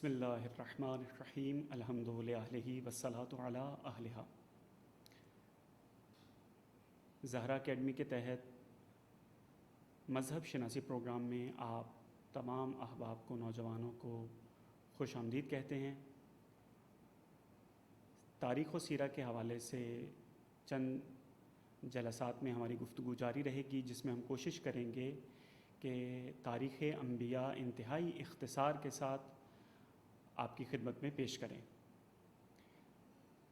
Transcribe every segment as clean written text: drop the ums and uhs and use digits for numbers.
بسم اللہ الرحمن الرحیم الحمد للہ والصلاۃ علی اہلہا۔ زہرا اکیڈمی کے تحت مذہب شناسی پروگرام میں آپ تمام احباب کو، نوجوانوں کو خوش آمدید کہتے ہیں۔ تاریخ و سیرہ کے حوالے سے چند جلسات میں ہماری گفتگو جاری رہے گی، جس میں ہم کوشش کریں گے کہ تاریخ انبیاء انتہائی اختصار کے ساتھ آپ کی خدمت میں پیش کریں۔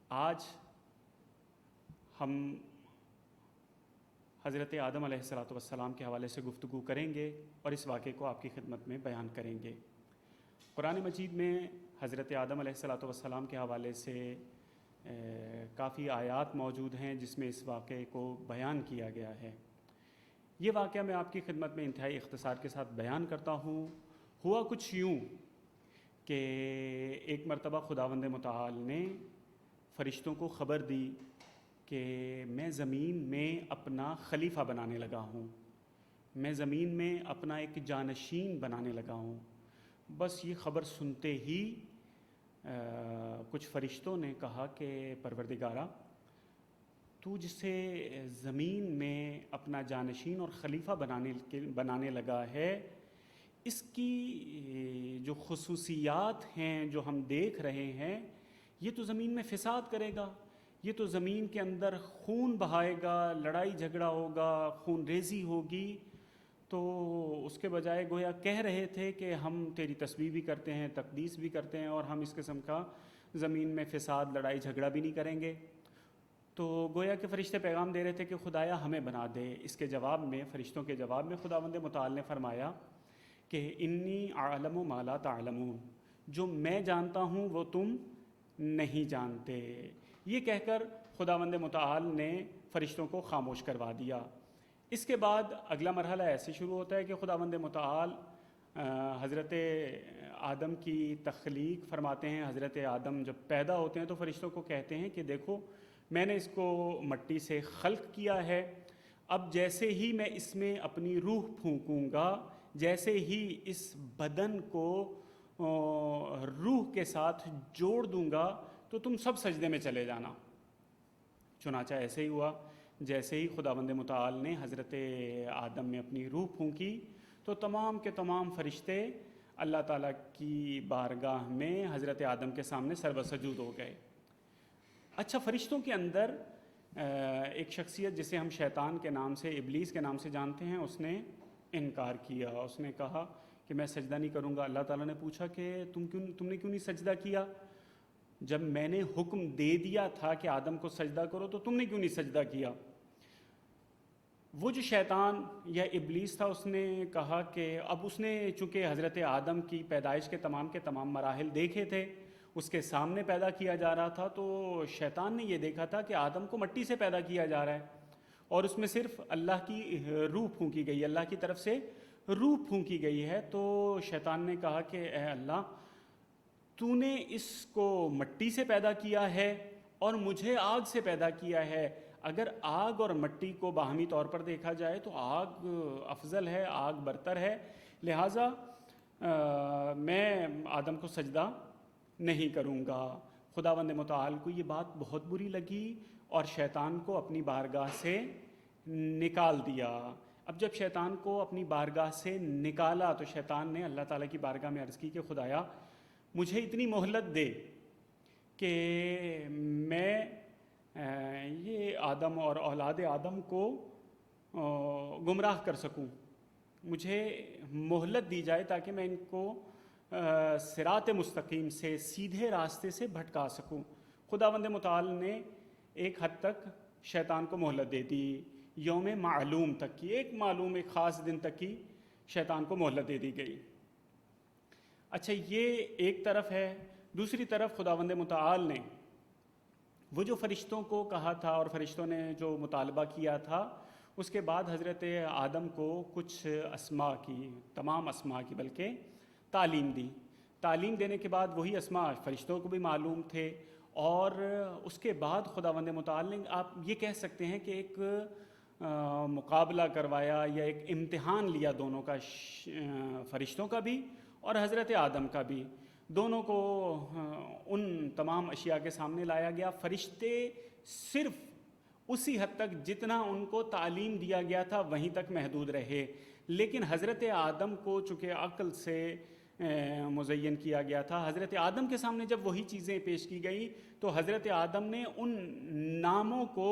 آج ہم حضرت آدم علیہ السلام کے حوالے سے گفتگو کریں گے اور اس واقعے کو آپ کی خدمت میں بیان کریں گے۔ قرآن مجید میں حضرت آدم علیہ السلام کے حوالے سے کافی آیات موجود ہیں جس میں اس واقعے کو بیان کیا گیا ہے۔ یہ واقعہ میں آپ کی خدمت میں انتہائی اختصار کے ساتھ بیان کرتا ہوں۔ ہوا کچھ یوں کہ ایک مرتبہ خداوند متعال نے فرشتوں کو خبر دی کہ میں زمین میں اپنا خلیفہ بنانے لگا ہوں، میں زمین میں اپنا ایک جانشین بنانے لگا ہوں۔ بس یہ خبر سنتے ہی کچھ فرشتوں نے کہا کہ پروردگارا، تو جسے زمین میں اپنا جانشین اور خلیفہ بنانے لگا ہے، اس کی جو خصوصیات ہیں جو ہم دیکھ رہے ہیں، یہ تو زمین میں فساد کرے گا، یہ تو زمین کے اندر خون بہائے گا، لڑائی جھگڑا ہوگا، خون ریزی ہوگی۔ تو اس کے بجائے گویا کہہ رہے تھے کہ ہم تیری تسبیح بھی کرتے ہیں، تقدیس بھی کرتے ہیں، اور ہم اس قسم کا زمین میں فساد، لڑائی جھگڑا بھی نہیں کریں گے۔ تو گویا کہ فرشتے پیغام دے رہے تھے کہ خدایا ہمیں بنا دے۔ اس کے جواب میں، فرشتوں کے جواب میں خداوند متعال نے فرمایا کہ انی اعلم ما لا تعلمون، جو میں جانتا ہوں وہ تم نہیں جانتے۔ یہ کہہ کر خداوند متعال نے فرشتوں کو خاموش کروا دیا۔ اس کے بعد اگلا مرحلہ ایسے شروع ہوتا ہے کہ خداوند متعال حضرت آدم کی تخلیق فرماتے ہیں۔ حضرت آدم جب پیدا ہوتے ہیں تو فرشتوں کو کہتے ہیں کہ دیکھو، میں نے اس کو مٹی سے خلق کیا ہے، اب جیسے ہی میں اس میں اپنی روح پھونکوں گا، جیسے ہی اس بدن کو روح کے ساتھ جوڑ دوں گا تو تم سب سجدے میں چلے جانا۔ چنانچہ ایسے ہی ہوا۔ جیسے ہی خداوند متعال نے حضرت آدم میں اپنی روح پھونکی تو تمام کے تمام فرشتے اللہ تعالیٰ کی بارگاہ میں حضرت آدم کے سامنے سر سجود ہو گئے۔ اچھا، فرشتوں کے اندر ایک شخصیت جسے ہم شیطان کے نام سے، ابلیس کے نام سے جانتے ہیں، اس نے انکار کیا۔ اس نے کہا کہ میں سجدہ نہیں کروں گا۔ اللہ تعالیٰ نے پوچھا کہ تم نے کیوں نہیں سجدہ کیا؟ جب میں نے حکم دے دیا تھا کہ آدم کو سجدہ کرو تو تم نے کیوں نہیں سجدہ کیا؟ وہ جو شیطان یا ابلیس تھا، اس نے کہا کہ اب اس نے چونکہ حضرت آدم کی پیدائش کے تمام مراحل دیکھے تھے، اس کے سامنے پیدا کیا جا رہا تھا، تو شیطان نے یہ دیکھا تھا کہ آدم کو مٹی سے پیدا کیا جا رہا ہے اور اس میں صرف اللہ کی روح پھونکی گئی، اللہ کی طرف سے روح پھونکی گئی ہے۔ تو شیطان نے کہا کہ اے اللہ، تو نے اس کو مٹی سے پیدا کیا ہے اور مجھے آگ سے پیدا کیا ہے۔ اگر آگ اور مٹی کو باہمی طور پر دیکھا جائے تو آگ افضل ہے، آگ برتر ہے، لہٰذا میں آدم کو سجدہ نہیں کروں گا۔ خداوند متعال کو یہ بات بہت بری لگی اور شیطان کو اپنی بارگاہ سے نکال دیا۔ اب جب شیطان کو اپنی بارگاہ سے نکالا تو شیطان نے اللہ تعالیٰ کی بارگاہ میں عرض کی کہ خدایا، مجھے اتنی مہلت دے کہ میں یہ آدم اور اولاد آدم کو گمراہ کر سکوں، مجھے مہلت دی جائے تاکہ میں ان کو صراط مستقیم سے، سیدھے راستے سے بھٹکا سکوں۔ خداوند متعال نے ایک حد تک شیطان کو مہلت دے دی، یوم معلوم تک کی، ایک خاص دن تک کی شیطان کو مہلت دے دی گئی۔ اچھا، یہ ایک طرف ہے۔ دوسری طرف خداوند متعال نے وہ جو فرشتوں کو کہا تھا اور فرشتوں نے جو مطالبہ کیا تھا، اس کے بعد حضرت آدم کو کچھ اسماء کی، تمام اسماء کی بلکہ تعلیم دی۔ تعلیم دینے کے بعد وہی اسماء فرشتوں کو بھی معلوم تھے، اور اس کے بعد خداوند متعال نے، آپ یہ کہہ سکتے ہیں کہ ایک مقابلہ کروایا یا ایک امتحان لیا دونوں کا، فرشتوں کا بھی اور حضرت آدم کا بھی۔ دونوں کو ان تمام اشیاء کے سامنے لایا گیا. فرشتے صرف اسی حد تک جتنا ان کو تعلیم دیا گیا تھا وہیں تک محدود رہے, لیکن حضرت آدم کو چونکہ عقل سے مزین کیا گیا تھا, حضرت آدم کے سامنے جب وہی چیزیں پیش کی گئی تو حضرت آدم نے ان ناموں کو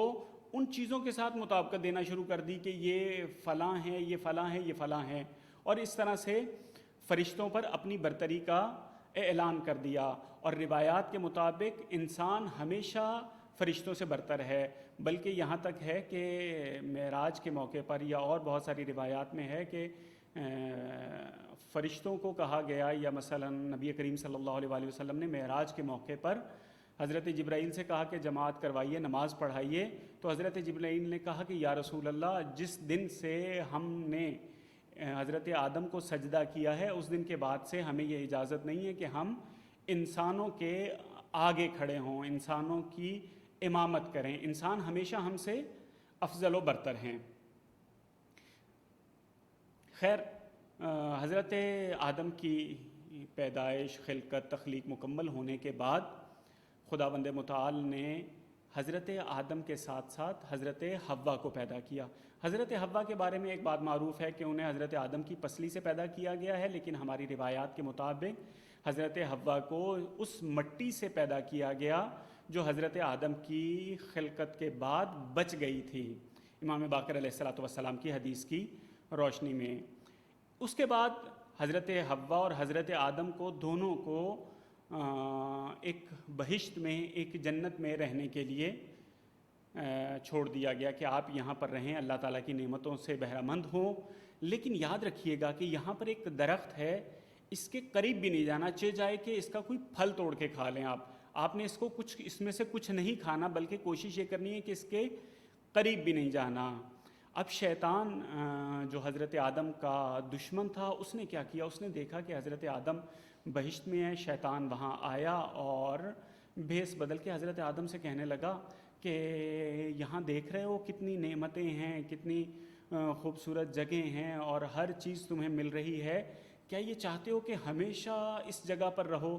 ان چیزوں کے ساتھ مطابقت دینا شروع کر دی کہ یہ فلاں ہیں, یہ فلاں ہیں, یہ فلاں ہیں, اور اس طرح سے فرشتوں پر اپنی برتری کا اعلان کر دیا. اور روایات کے مطابق انسان ہمیشہ فرشتوں سے برتر ہے, بلکہ یہاں تک ہے کہ معراج کے موقع پر یا اور بہت ساری روایات میں ہے کہ فرشتوں کو کہا گیا, یا مثلا نبی کریم صلی اللہ علیہ وآلہ وسلم نے معراج کے موقع پر حضرت جبرائیل سے کہا کہ جماعت کروائیے, نماز پڑھائیے, تو حضرت جبرائیل نے کہا کہ یا رسول اللہ, جس دن سے ہم نے حضرت آدم کو سجدہ کیا ہے اس دن کے بعد سے ہمیں یہ اجازت نہیں ہے کہ ہم انسانوں کے آگے کھڑے ہوں, انسانوں کی امامت کریں, انسان ہمیشہ ہم سے افضل و برتر ہیں. خیر, حضرت آدم کی پیدائش, خلقت, تخلیق مکمل ہونے کے بعد خداوند متعال نے حضرت آدم کے ساتھ ساتھ حضرت حوا کو پیدا کیا. حضرت حوا کے بارے میں ایک بات معروف ہے کہ انہیں حضرت آدم کی پسلی سے پیدا کیا گیا ہے, لیکن ہماری روایات کے مطابق حضرت حوا کو اس مٹی سے پیدا کیا گیا جو حضرت آدم کی خلقت کے بعد بچ گئی تھی, امام باقر علیہ السلام کی حدیث کی روشنی میں. اس کے بعد حضرت حوا اور حضرت آدم کو دونوں کو ایک بہشت میں, ایک جنت میں رہنے کے لیے چھوڑ دیا گیا کہ آپ یہاں پر رہیں, اللہ تعالیٰ کی نعمتوں سے بہرہ مند ہوں, لیکن یاد رکھیے گا کہ یہاں پر ایک درخت ہے, اس کے قریب بھی نہیں جانا, چہ جائے کہ اس کا کوئی پھل توڑ کے کھا لیں آپ نے اس میں سے کچھ نہیں کھانا, بلکہ کوشش یہ کرنی ہے کہ اس کے قریب بھی نہیں جانا. اب شیطان جو حضرت آدم کا دشمن تھا, اس نے کیا کیا, اس نے دیکھا کہ حضرت آدم بہشت میں ہے, شیطان وہاں آیا اور بھیس بدل کے حضرت آدم سے کہنے لگا کہ یہاں دیکھ رہے ہو کتنی نعمتیں ہیں, کتنی خوبصورت جگہیں ہیں اور ہر چیز تمہیں مل رہی ہے, کیا یہ چاہتے ہو کہ ہمیشہ اس جگہ پر رہو؟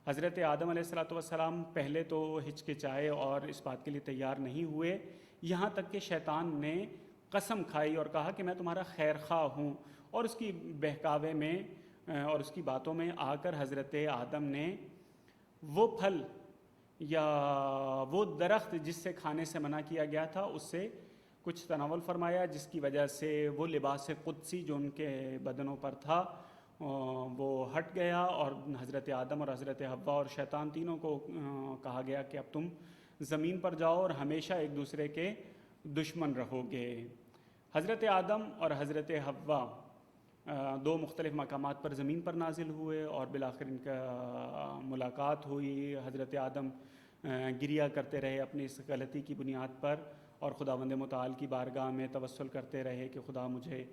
حضرت آدم علیہ السلام پہلے تو ہچکچائے اور اس بات کے لیے تیار نہیں ہوئے, یہاں تک کہ شیطان نے قسم کھائی اور کہا کہ میں تمہارا خیر خواہ ہوں, اور اس کی بہکاوے میں اور اس کی باتوں میں آ کر حضرت آدم نے وہ پھل یا وہ درخت جس سے کھانے سے منع کیا گیا تھا اس سے کچھ تناول فرمایا, جس کی وجہ سے وہ لباس قدسی جو ان کے بدنوں پر تھا وہ ہٹ گیا, اور حضرت آدم اور حضرت حوا اور شیطان تینوں کو کہا گیا کہ اب تم زمین پر جاؤ اور ہمیشہ ایک دوسرے کے دشمن رہو گے. حضرت آدم اور حضرت حوا دو مختلف مقامات پر زمین پر نازل ہوئے اور بالآخر ان کا ملاقات ہوئی. حضرت آدم گریہ کرتے رہے اپنی اس غلطی کی بنیاد پر, اور خداوند متعال کی بارگاہ میں توسل کرتے رہے کہ خدا مجھے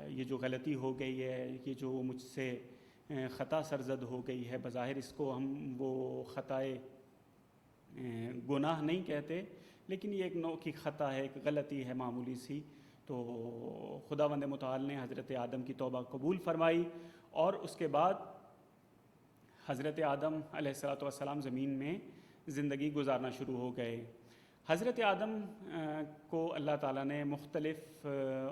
یہ جو غلطی ہو گئی ہے, یہ جو مجھ سے خطا سرزد ہو گئی ہے, بظاہر اس کو ہم وہ خطائے گناہ نہیں کہتے, لیکن یہ ایک نوع کی خطا ہے, ایک غلطی ہے معمولی سی. تو خداوند متعال نے حضرت آدم کی توبہ قبول فرمائی, اور اس کے بعد حضرت آدم علیہ السلام زمین میں زندگی گزارنا شروع ہو گئے. حضرت آدم کو اللہ تعالیٰ نے مختلف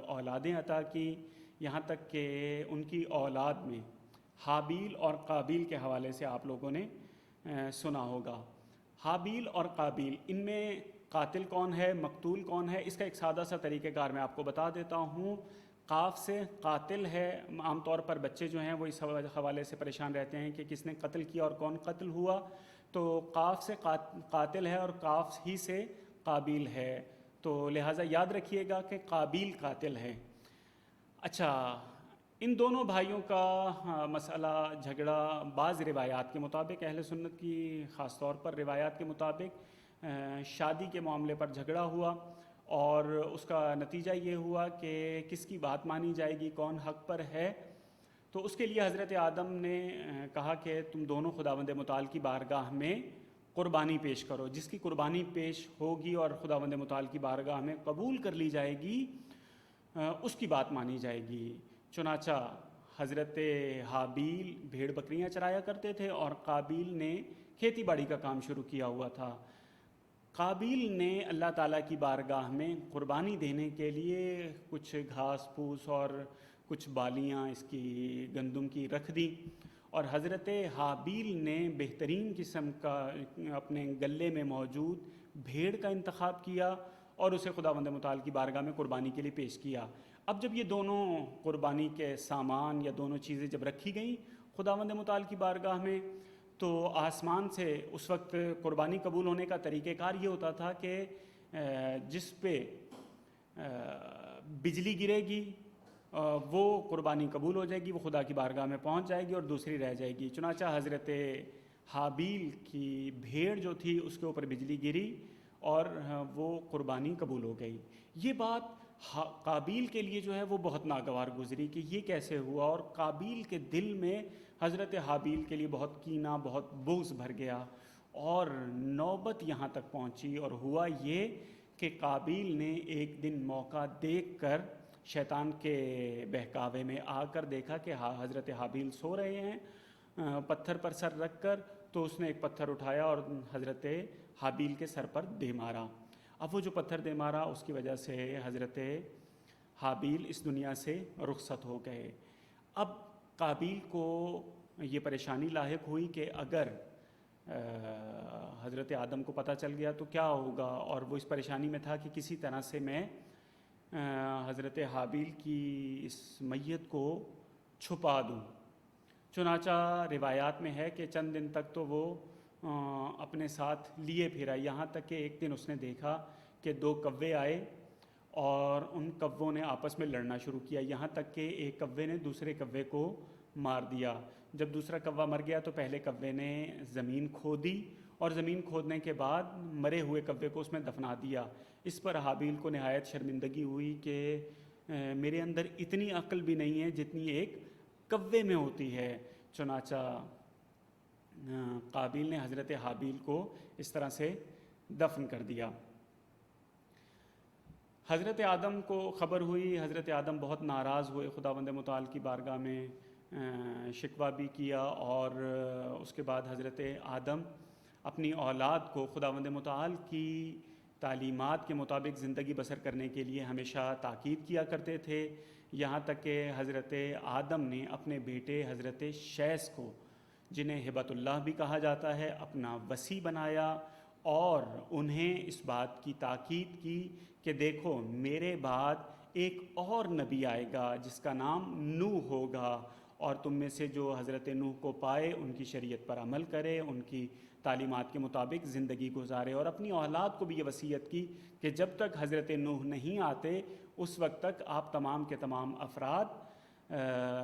اولادیں عطا کی, یہاں تک کہ ان کی اولاد میں حابیل اور قابیل کے حوالے سے آپ لوگوں نے سنا ہوگا. حابیل اور قابیل, ان میں قاتل کون ہے, مقتول کون ہے, اس کا ایک سادہ سا طریقہ کار میں آپ کو بتا دیتا ہوں. قاف سے قاتل ہے, عام طور پر بچے جو ہیں وہ اس حوالے سے پریشان رہتے ہیں کہ کس نے قتل کیا اور کون قتل ہوا, تو قاف سے قاتل ہے اور قاف ہی سے قابیل ہے, تو لہٰذا یاد رکھیے گا کہ قابیل قاتل ہے. اچھا, ان دونوں بھائیوں کا مسئلہ جھگڑا بعض روایات کے مطابق, اہل سنت کی خاص طور پر روایات کے مطابق شادی کے معاملے پر جھگڑا ہوا, اور اس کا نتیجہ یہ ہوا کہ کس کی بات مانی جائے گی, کون حق پر ہے. تو اس کے لیے حضرت آدم نے کہا کہ تم دونوں خداوند متعال کی بارگاہ میں قربانی پیش کرو, جس کی قربانی پیش ہوگی اور خداوند متعال کی بارگاہ میں قبول کر لی جائے گی اس کی بات مانی جائے گی. چنانچہ حضرت حابیل بھیڑ بکریاں چرایا کرتے تھے اور قابیل نے کھیتی باڑی کا کام شروع کیا ہوا تھا۔ قابیل نے اللہ تعالیٰ کی بارگاہ میں قربانی دینے کے لیے کچھ گھاس پھوس اور کچھ بالیاں اس کی گندم کی رکھ دیں، اور حضرت حابیل نے بہترین قسم کا اپنے گلے میں موجود بھیڑ کا انتخاب کیا اور اسے خداوند متعال کی بارگاہ میں قربانی کے لیے پیش کیا۔ اب جب یہ دونوں قربانی کے سامان یا دونوں چیزیں جب رکھی گئیں خداوند متعال کی بارگاہ میں، تو آسمان سے اس وقت قربانی قبول ہونے کا طریقہ کار یہ ہوتا تھا کہ جس پہ بجلی گرے گی وہ قربانی قبول ہو جائے گی، وہ خدا کی بارگاہ میں پہنچ جائے گی اور دوسری رہ جائے گی۔ چنانچہ حضرت حابیل کی بھیڑ جو تھی اس کے اوپر بجلی گری اور وہ قربانی قبول ہو گئی۔ یہ بات قابیل کے لیے جو ہے وہ بہت ناگوار گزری کہ یہ کیسے ہوا، اور قابیل کے دل میں حضرت حابیل کے لیے بہت کینہ، بہت بغض بھر گیا، اور نوبت یہاں تک پہنچی اور ہوا یہ کہ قابیل نے ایک دن موقع دیکھ کر شیطان کے بہکاوے میں آ کر دیکھا کہ حضرت حابیل سو رہے ہیں پتھر پر سر رکھ کر، تو اس نے ایک پتھر اٹھایا اور حضرت حابیل کے سر پر دے مارا۔ اب وہ جو پتھر دے مارا اس کی وجہ سے حضرت حابیل اس دنیا سے رخصت ہو گئے۔ اب قابیل کو یہ پریشانی لاحق ہوئی کہ اگر حضرت آدم کو پتہ چل گیا تو کیا ہوگا، اور وہ اس پریشانی میں تھا کہ کسی طرح سے میں حضرت حابیل کی اس میت کو چھپا دوں۔ چنانچہ روایات میں ہے کہ چند دن تک تو وہ اپنے ساتھ لیے پھرا، یہاں تک کہ ایک دن اس نے دیکھا کہ 2 کوے آئے اور ان کووں نے آپس میں لڑنا شروع کیا، یہاں تک کہ ایک کوے نے دوسرے کوے کو مار دیا۔ جب دوسرا کوا مر گیا تو پہلے کوے نے زمین کھودی اور زمین کھودنے کے بعد مرے ہوئے کوے کو اس میں دفنا دیا۔ اس پر حابیل کو نہایت شرمندگی ہوئی کہ میرے اندر اتنی عقل بھی نہیں ہے جتنی ایک کوے میں ہوتی ہے۔ چنانچہ قابیل نے حضرت حابیل کو اس طرح سے دفن کر دیا۔ حضرت آدم کو خبر ہوئی، حضرت آدم بہت ناراض ہوئے، خداوند متعال کی بارگاہ میں شکوہ بھی کیا، اور اس کے بعد حضرت آدم اپنی اولاد کو خداوند متعال کی تعلیمات کے مطابق زندگی بسر کرنے کے لیے ہمیشہ تاکید کیا کرتے تھے، یہاں تک کہ حضرت آدم نے اپنے بیٹے حضرت شیث کو، جنہیں ہبۃ اللہ بھی کہا جاتا ہے، اپنا وصی بنایا اور انہیں اس بات کی تاکید کی کہ دیکھو میرے بعد ایک اور نبی آئے گا جس کا نام نوح ہوگا، اور تم میں سے جو حضرت نوح کو پائے ان کی شریعت پر عمل کرے، ان کی تعلیمات کے مطابق زندگی گزارے، اور اپنی اولاد کو بھی یہ وصیت کی کہ جب تک حضرت نوح نہیں آتے اس وقت تک آپ تمام کے تمام افراد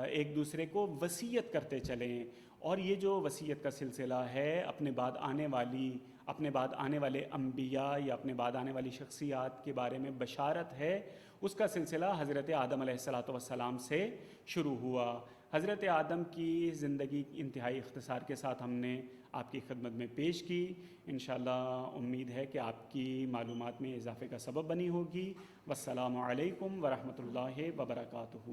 ایک دوسرے کو وصیت کرتے چلیں، اور یہ جو وصیت کا سلسلہ ہے اپنے بعد آنے والے انبیاء یا اپنے بعد آنے والی شخصیات کے بارے میں بشارت ہے، اس کا سلسلہ حضرت آدم علیہ السلام سے شروع ہوا۔ حضرت آدم کی زندگی انتہائی اختصار کے ساتھ ہم نے آپ کی خدمت میں پیش کی، انشاءاللہ امید ہے کہ آپ کی معلومات میں اضافے کا سبب بنی ہوگی۔ والسلام علیکم ورحمۃ اللہ وبرکاتہ۔